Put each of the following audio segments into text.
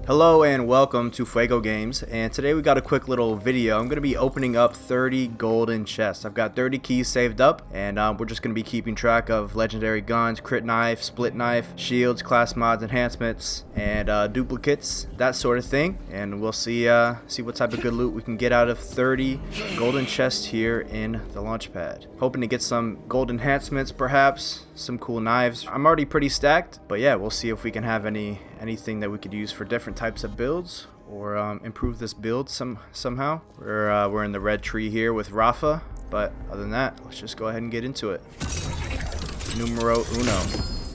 Hello and welcome to Fuego Games, and today we got a quick little video. I'm going to be opening up 30 golden chests. I've got 30 keys saved up, and we're just going to be keeping track of legendary guns, crit knife, split knife, shields, class mods, enhancements, and duplicates, that sort of thing. And we'll see what type of good loot we can get out of 30 golden chests here in the launch pad. Hoping to get some gold enhancements, perhaps some cool knives. I'm already pretty stacked, but yeah, we'll see if we can have anything that we could use for different types of builds, or improve this build somehow. We're in the red tree here with Rafa, but other than that, let's just go ahead and get into it. Numero uno.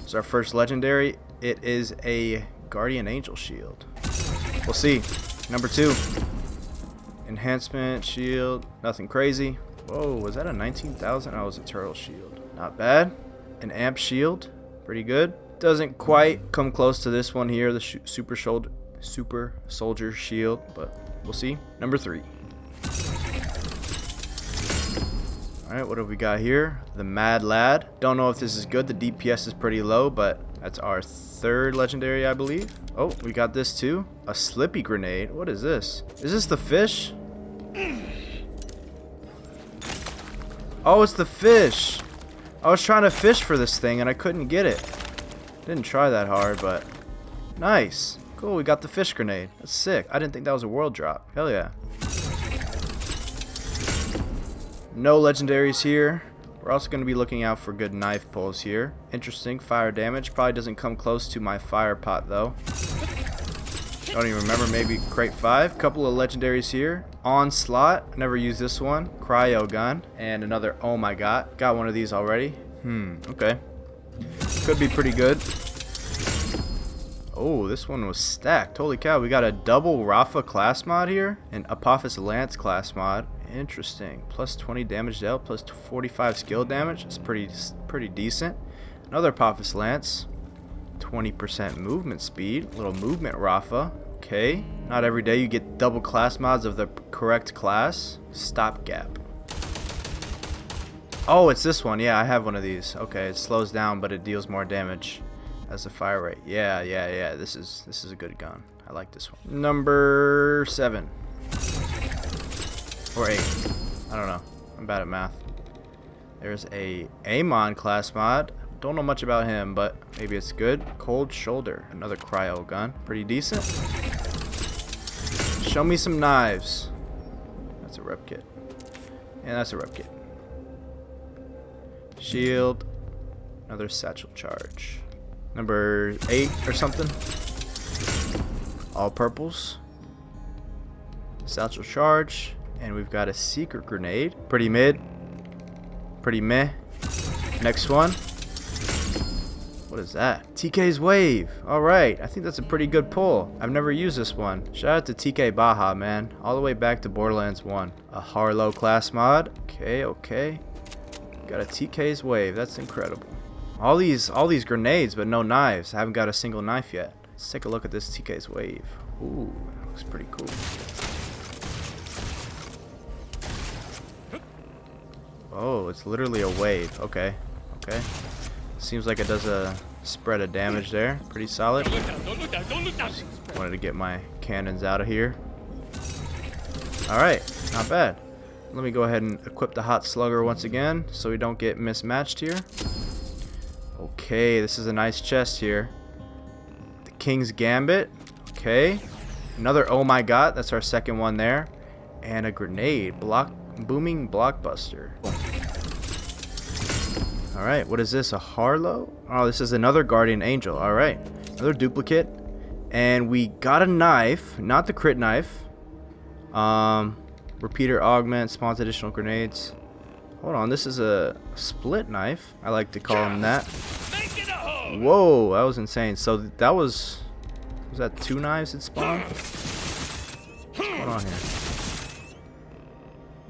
It's our first legendary. It is a guardian angel shield. We'll see. Number 2. Enhancement shield. Nothing crazy. Whoa, was that a 19,000? Oh, it was a turtle shield. Not bad. An amp shield. Pretty good. Doesn't quite come close to this one here, the super soldier shield, but we'll see. Number 3. Alright, what have we got here? The Mad Lad. Don't know if this is good. The DPS is pretty low, but that's our 3rd legendary, I believe. Oh, we got this too. A Slippy Grenade. What is this? Is this the fish? Oh, it's the fish. I was trying to fish for this thing and I couldn't get it. Didn't try that hard, but nice. Cool, we got the fish grenade. That's sick. I didn't think that was a world drop. Hell yeah. No legendaries here. We're also going to be looking out for good knife pulls here. Interesting. Fire damage. Probably doesn't come close to my fire pot, though. Don't even remember. Maybe crate 5. Couple of legendaries here. Onslaught. Never used this one. Cryo gun. And another oh my god. Got one of these already. Okay. Could be pretty good. Oh, this one was stacked. Holy cow. We got a double Rafa class mod here. An Apophis Lance class mod. Interesting. Plus 20 damage dealt. Plus 45 skill damage. It's pretty decent. Another Apophis Lance. 20% movement speed. Little movement Rafa. Okay. Not every day you get double class mods of the correct class. Stopgap. Oh, it's this one. Yeah, I have one of these. Okay, it slows down, but it deals more damage as a fire rate. Yeah. This is a good gun. I like this one. Number 7 or 8. I don't know. I'm bad at math. There's a Amon class mod. Don't know much about him, but maybe it's good. Cold Shoulder, another cryo gun. Pretty decent. Show me some knives. That's a rep kit. Yeah, that's a rep kit. Shield. Another satchel charge. Number 8 or something. All purples. Satchel charge. And we've got a secret grenade. Pretty mid. Pretty meh. Next one. What is that? TK's Wave. Alright, I think that's a pretty good pull. I've never used this one. Shout out to TK Baja, man. All the way back to Borderlands 1. A Harlow class mod. Okay. Got a TK's Wave. That's incredible. All these grenades, but no knives. I haven't got a single knife yet. Let's take a look at this TK's Wave. Ooh, that looks pretty cool. Oh, it's literally a wave. Okay. Seems like it does a spread of damage there. Pretty solid. Just wanted to get my cannons out of here. Alright, not bad. Let me go ahead and equip the Hot Slugger once again so we don't get mismatched here. Okay, this is a nice chest here. The King's Gambit. Okay. Another oh my god. That's our second one there. And a grenade. Booming Blockbuster. Alright, what is this? A Harlow? Oh, this is another Guardian Angel. Alright, another duplicate. And we got a knife. Not the crit knife. Repeater augment, spawns additional grenades. Hold on, this is a split knife. I like to call them that. Whoa, that was insane. So that was that 2 knives that spawned? What's going on here?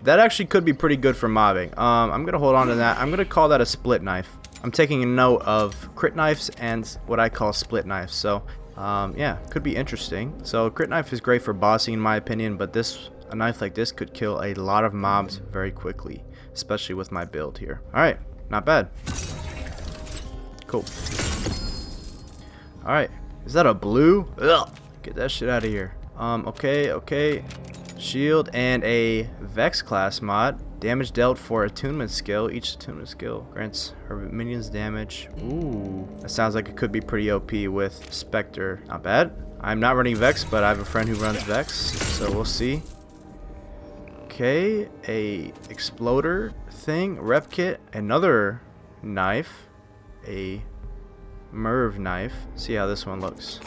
That actually could be pretty good for mobbing. I'm gonna hold on to that. I'm gonna call that a split knife. I'm taking a note of crit knives and what I call split knives. So yeah, could be interesting. So crit knife is great for bossing in my opinion, but a knife like this could kill a lot of mobs very quickly, especially with my build here. Alright, not bad. Cool. Alright, is that a blue? Ugh. Get that shit out of here. Okay. Shield and a Vex class mod. Damage dealt for attunement skill. Each attunement skill grants her minions damage. Ooh. That sounds like it could be pretty OP with Spectre. Not bad. I'm not running Vex, but I have a friend who runs Vex, so we'll see. Okay, a exploder thing, rep kit, another knife, a Merv knife. See how this one looks.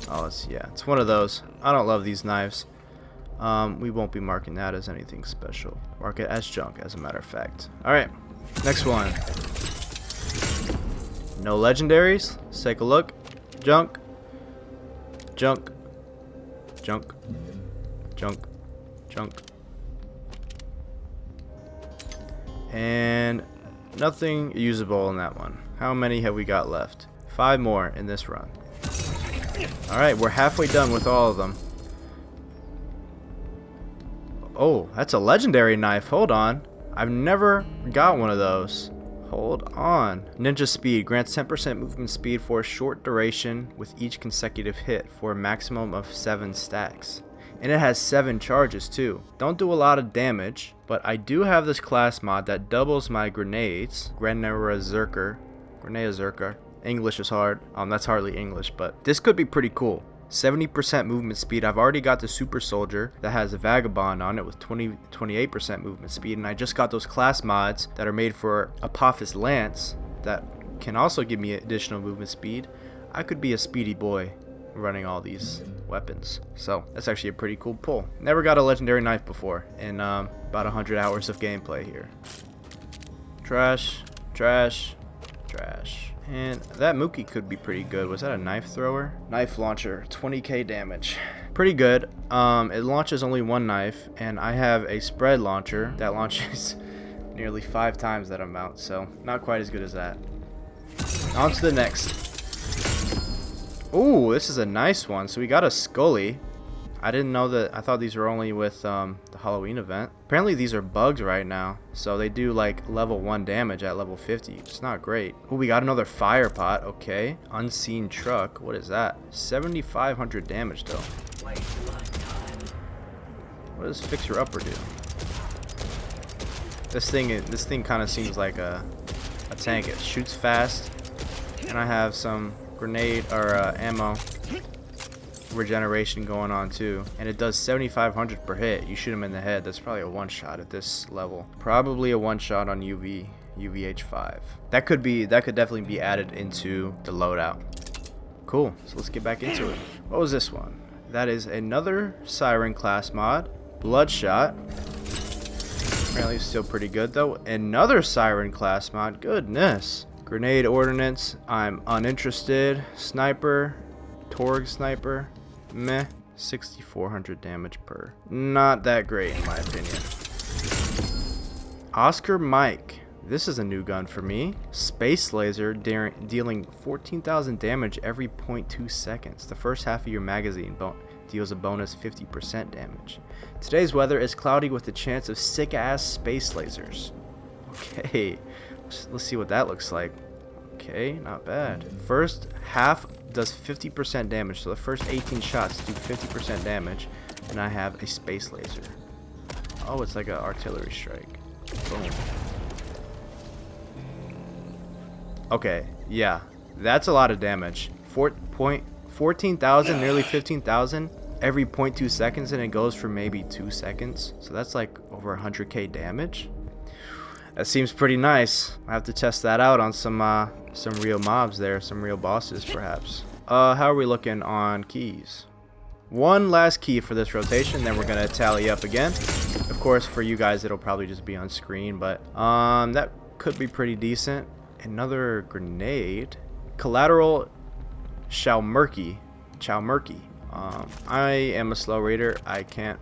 Oh, it's one of those. I don't love these knives. We won't be marking that as anything special. Mark it as junk, as a matter of fact. Alright, next one. No legendaries. Let's take a look. Junk. And nothing usable in that one. How many have we got left? 5 more in this run. Alright, we're halfway done with all of them. Oh, that's a legendary knife. Hold on. I've never got one of those. Hold on. Ninja speed grants 10% movement speed for a short duration with each consecutive hit for a maximum of 7 stacks. And it has 7 charges too. Don't do a lot of damage, but I do have this class mod that doubles my grenades. Grenade Zerker. English is hard. That's hardly English, but this could be pretty cool. 70% movement speed. I've already got the super soldier that has a vagabond on it with 28% movement speed, and I just got those class mods that are made for Apophis Lance that can also give me additional movement speed. I could be a speedy boy running all these weapons, so that's actually a pretty cool pull. Never got a legendary knife before in about 100 hours of gameplay here. Trash. And that Mookie could be pretty good. Was that a knife thrower? Knife launcher, 20k damage. Pretty good. It launches only one knife, and I have a spread launcher that launches nearly 5 times that amount, so not quite as good as that. On to the next. Ooh, this is a nice one. So we got a Scully. I didn't know that. I thought these were only with the Halloween event. Apparently these are bugs right now, so they do like level 1 damage at level 50. It's not great. Ooh, we got another fire pot. Okay, unseen truck. What is that? 7,500 damage though. What does fixer upper do? This thing kind of seems like a tank. It shoots fast, and I have some grenade or ammo regeneration going on too, and it does 7,500 per hit. You shoot him in the head. That's probably a one shot at this level. Probably a one shot on UVH5. That could definitely be added into the loadout. Cool. So let's get back into it. What was this one? That is another Siren class mod. Bloodshot. Apparently still pretty good though. Another Siren class mod. Goodness. Grenade ordnance. I'm uninterested. Sniper. Torg sniper. Meh. 6,400 damage per. Not that great in my opinion. Oscar Mike. This is a new gun for me. Space laser dealing 14,000 damage every 0.2 seconds. The first half of your magazine deals a bonus 50% damage. Today's weather is cloudy with a chance of sick ass space lasers. Okay. Let's see what that looks like. Okay, not bad. First half does 50% damage, so the first 18 shots do 50% damage, and I have a space laser. Oh, it's like an artillery strike. Boom. Okay, yeah, that's a lot of damage. 14,000, nearly 15,000 every 0.2 seconds, and it goes for maybe 2 seconds. So that's like over 100k damage. That seems pretty nice. I have to test that out on some real mobs there, some real bosses perhaps. How are we looking on keys? One last key for this rotation, then we're gonna tally up again. Of course, for you guys, it'll probably just be on screen, but that could be pretty decent. Another grenade. Collateral Chalmurky. I am a slow reader. I can't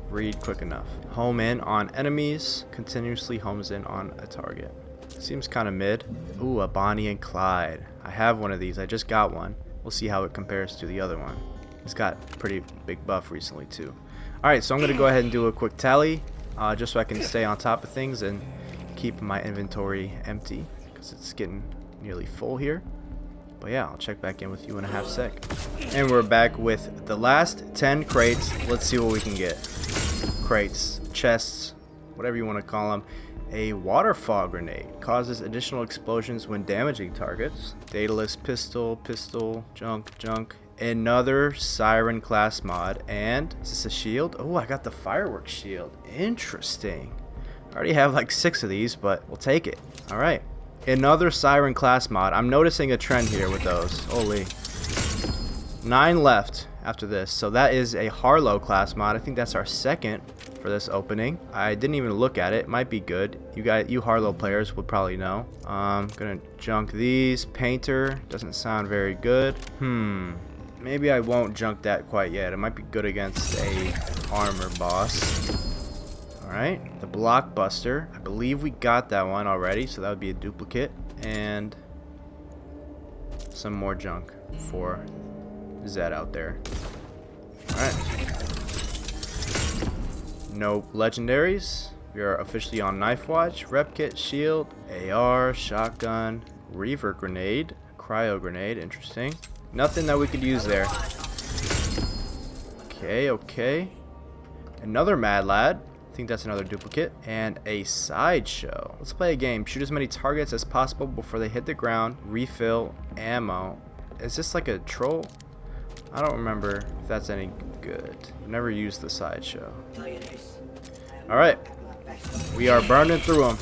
read quick enough. Home in on enemies. Continuously homes in on a target. Seems kind of mid. Ooh, a Bonnie and Clyde. I have one of these. I just got one. We'll see how it compares to the other one. It's got pretty big buff recently too. Alright, so I'm going to go ahead and do a quick tally. Just so I can stay on top of things and keep my inventory empty. Because it's getting nearly full here. But yeah, I'll check back in with you in a half sec. And we're back with the last 10 crates. Let's see what we can get. Crates, chests, whatever you want to call them. A waterfall grenade causes additional explosions when damaging targets. Daedalus pistol, junk. Another siren class mod. And is this a shield? Oh, I got the fireworks shield. Interesting. I already have like 6 of these, but we'll take it. All right. Another siren class mod. I'm noticing a trend here with those. Holy. 9 left after this. So that is a Harlow class mod. I think that's our second for this opening. I didn't even look at it. It might be good. You Harlow players would probably know. I'm gonna junk these. Painter doesn't sound very good. Maybe I won't junk that quite yet. It might be good against a armor boss. Alright, the Blockbuster. I believe we got that one already, so that would be a duplicate. And some more junk for Zed out there. Alright. No legendaries. We are officially on Knife Watch. Rep kit, shield, AR, shotgun, Reaver grenade, cryo grenade. Interesting. Nothing that we could use there. Okay. Another Mad Lad. I think that's another duplicate. And a sideshow. Let's play a game. Shoot as many targets as possible before they hit the ground. Refill ammo. Is this like a troll? I don't remember if that's any good. I've never used the sideshow. Alright. We are burning through them.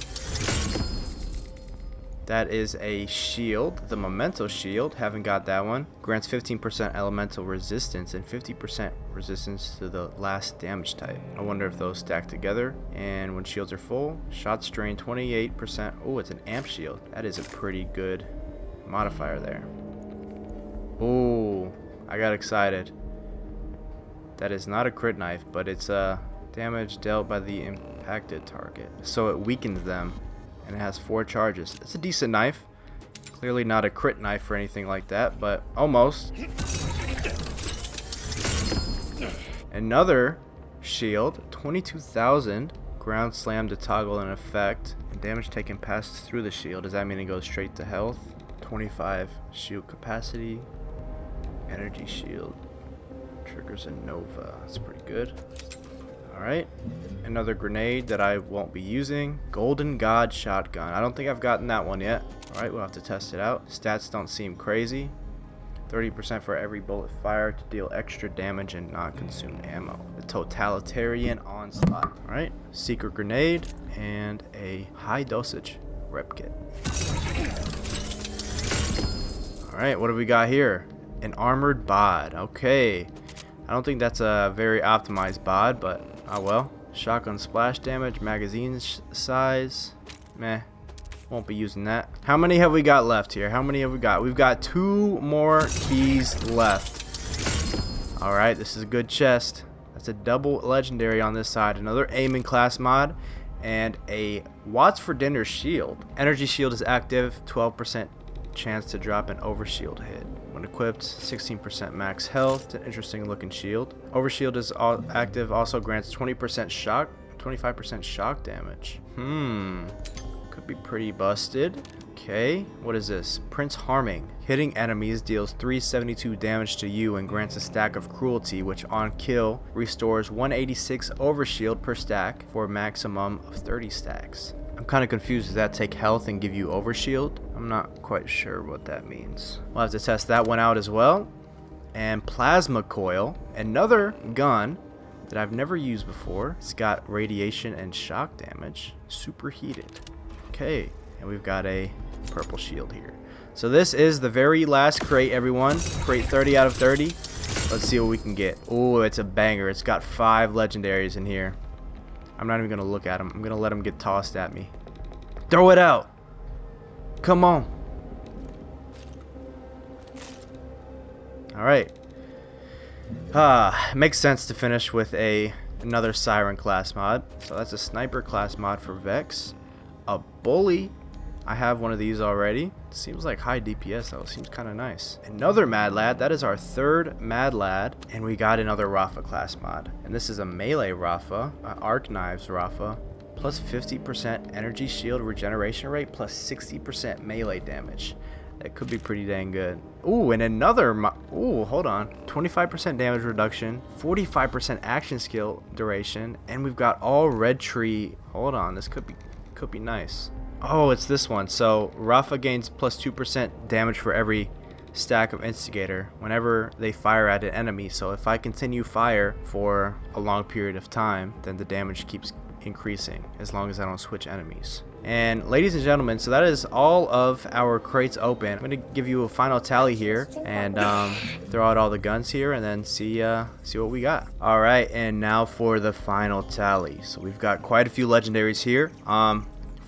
That is a shield. The Memento shield. Haven't got that one. Grants 15% elemental resistance and 50% resistance to the last damage type. I wonder if those stack together. And when shields are full, shot strain 28%. Oh, it's an amp shield. That is a pretty good modifier there. Oh, I got excited. That is not a crit knife, but it's damage dealt by the impacted target. So it weakens them. And it has 4 charges. It's a decent knife. Clearly not a crit knife or anything like that, but almost. Another shield. 22,000. Ground slam to toggle in effect. And damage taken passes through the shield. Does that mean it goes straight to health? 25 shield capacity. Energy shield. Triggers a Nova. That's pretty good. Alright, another grenade that I won't be using. Golden God shotgun. I don't think I've gotten that one yet. Alright, we'll have to test it out. Stats don't seem crazy. 30% for every bullet fired to deal extra damage and not consume ammo. The totalitarian onslaught. Alright, secret grenade and a high dosage rep kit. Alright, what do we got here? An armored bod. Okay. I don't think that's a very optimized bod, but oh well. Shotgun splash damage, magazine size. Meh. Won't be using that. How many have we got left here? How many have we got? We've got 2 more keys left. Alright, this is a good chest. That's a double legendary on this side. Another aiming class mod. And a Watts for Dinner shield. Energy shield is active. 12% chance to drop an overshield hit. When equipped, 16% max health. It's an interesting looking shield. Overshield is active, also grants 20% shock, 25% shock damage. Could be pretty busted. Okay, what is this? Prince Harming. Hitting enemies deals 372 damage to you and grants a stack of cruelty, which on kill restores 186 overshield per stack for a maximum of 30 stacks. I'm kind of confused. Does that take health and give you overshield? I'm not quite sure what that means. We'll have to test that one out as well. And Plasma Coil. Another gun that I've never used before. It's got radiation and shock damage. Superheated. Okay. And we've got a purple shield here. So this is the very last crate, everyone. Crate 30 out of 30. Let's see what we can get. Oh, it's a banger. It's got 5 legendaries in here. I'm not even going to look at them. I'm going to let them get tossed at me. Throw it out. Come on. Alright. Makes sense to finish with another Siren class mod. So that's a Sniper class mod for Vex. A Bully. I have one of these already. Seems like high DPS though. Seems kind of nice. Another Mad Lad. That is our 3rd Mad Lad. And we got another Rafa class mod. And this is a melee Rafa. Arc Knives Rafa. Plus 50% energy shield regeneration rate. Plus 60% melee damage. That could be pretty dang good. Ooh, and another ooh, hold on. 25% damage reduction, 45% action skill duration, and we've got all red tree. Hold on, this could be nice. Oh, it's this one. So Rafa gains plus 2% damage for every stack of instigator whenever they fire at an enemy. So if I continue fire for a long period of time, then the damage keeps increasing as long as I don't switch enemies. And ladies and gentlemen, so that is all of our crates open. I'm gonna give you a final tally here and throw out all the guns here and then see what we got. All right, and now for the final tally. So we've got quite a few legendaries here.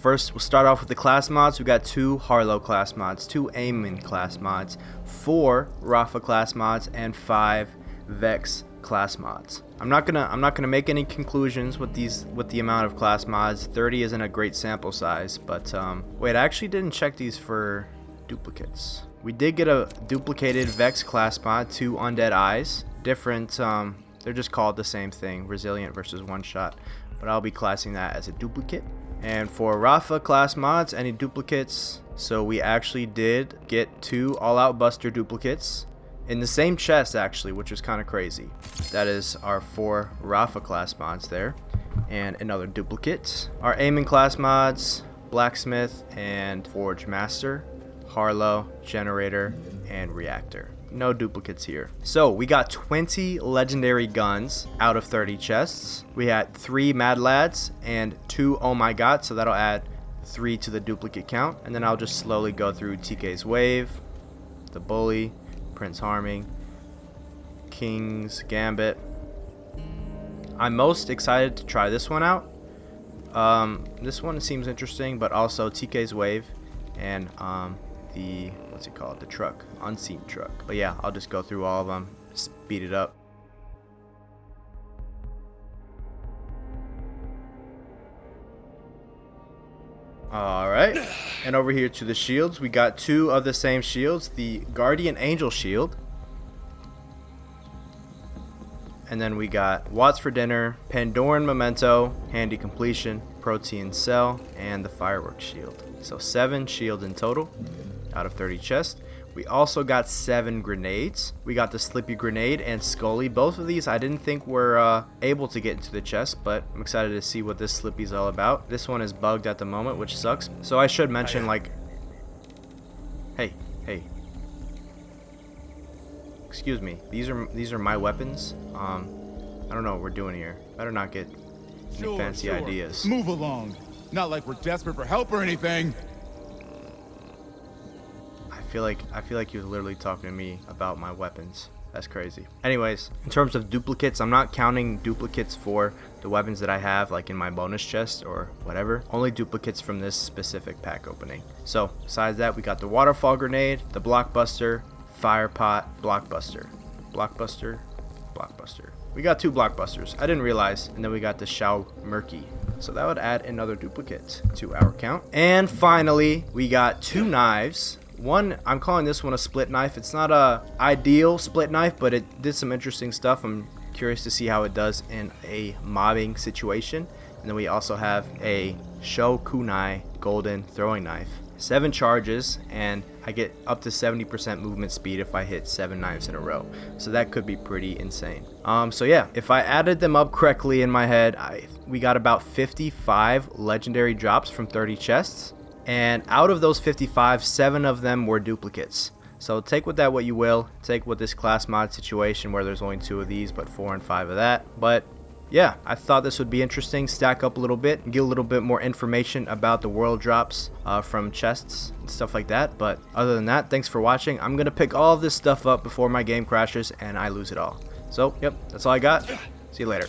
First, we'll start off with the class mods. We got 2 Harlow class mods, 2 Eamon class mods, 4 Rafa class mods, and 5 Vex class mods. I'm not gonna make any conclusions with the amount of class mods. 30 isn't a great sample size, but wait, I actually didn't check these for duplicates. We did get a duplicated Vex class mod, 2 Undead Eyes. Different, they're just called the same thing, Resilient versus One Shot, but I'll be classing that as a duplicate. And for Rafa class mods, any duplicates? So we actually did get 2 All-Out Buster duplicates in the same chest, actually, which is kind of crazy. That is our 4 Rafa class mods there, and another duplicate. Our Eamon class mods, Blacksmith and Forge Master, Harlow, Generator, and Reactor. No duplicates here. So we got 20 legendary guns out of 30 chests. We had 3 Mad Lads and 2 Oh My God, so that'll add 3 to the duplicate count. And then I'll just slowly go through TK's Wave, the Bully, Prince Harming, King's Gambit. I'm most excited to try this one out. This one seems interesting, but also TK's Wave and the, what's it called, the truck, Unseen Truck. But yeah, I'll just go through all of them, speed it up. Alright, and over here to the shields, we got 2 of the same shields, the Guardian Angel Shield, and then we got Watts for Dinner, Pandoran Memento, Handy Completion, Protean Cell, and the Fireworks Shield. So 7 shields in total out of 30 chests. We also got 7 grenades. We got the Slippy Grenade and Scully. Both of these I didn't think were able to get into the chest, but I'm excited to see what this Slippy's all about. This one is bugged at the moment, which sucks. So I should mention, like, hey, excuse me. These are my weapons. I don't know what we're doing here. Better not get any fancy ideas. Move along. Not like we're desperate for help or anything. I feel like he was literally talking to me about my weapons. That's crazy. Anyways, in terms of duplicates, I'm not counting duplicates for the weapons that I have, like in my bonus chest or whatever. Only duplicates from this specific pack opening. So besides that, we got the Waterfall Grenade, the Blockbuster, Fire Pot, Blockbuster, Blockbuster. We got 2 Blockbusters. I didn't realize. And then we got the Shao Murky. So that would add another duplicate to our count. And finally, we got 2 knives. One, I'm calling this one a split knife. It's not a ideal split knife, but it did some interesting stuff. I'm curious to see how it does in a mobbing situation. And then we also have a Sho Kunai golden throwing knife. 7 charges, and I get up to 70% movement speed if I hit 7 knives in a row. So that could be pretty insane. So yeah, if I added them up correctly in my head, we got about 55 legendary drops from 30 chests. And out of those 55, 7 of them were duplicates. So take with that what you will. Take with this class mod situation where there's only 2 of these, but 4 and 5 of that. But yeah, I thought this would be interesting. Stack up a little bit, get a little bit more information about the world drops from chests and stuff like that. But other than that, thanks for watching. I'm going to pick all of this stuff up before my game crashes and I lose it all. So, yep, that's all I got. See you later.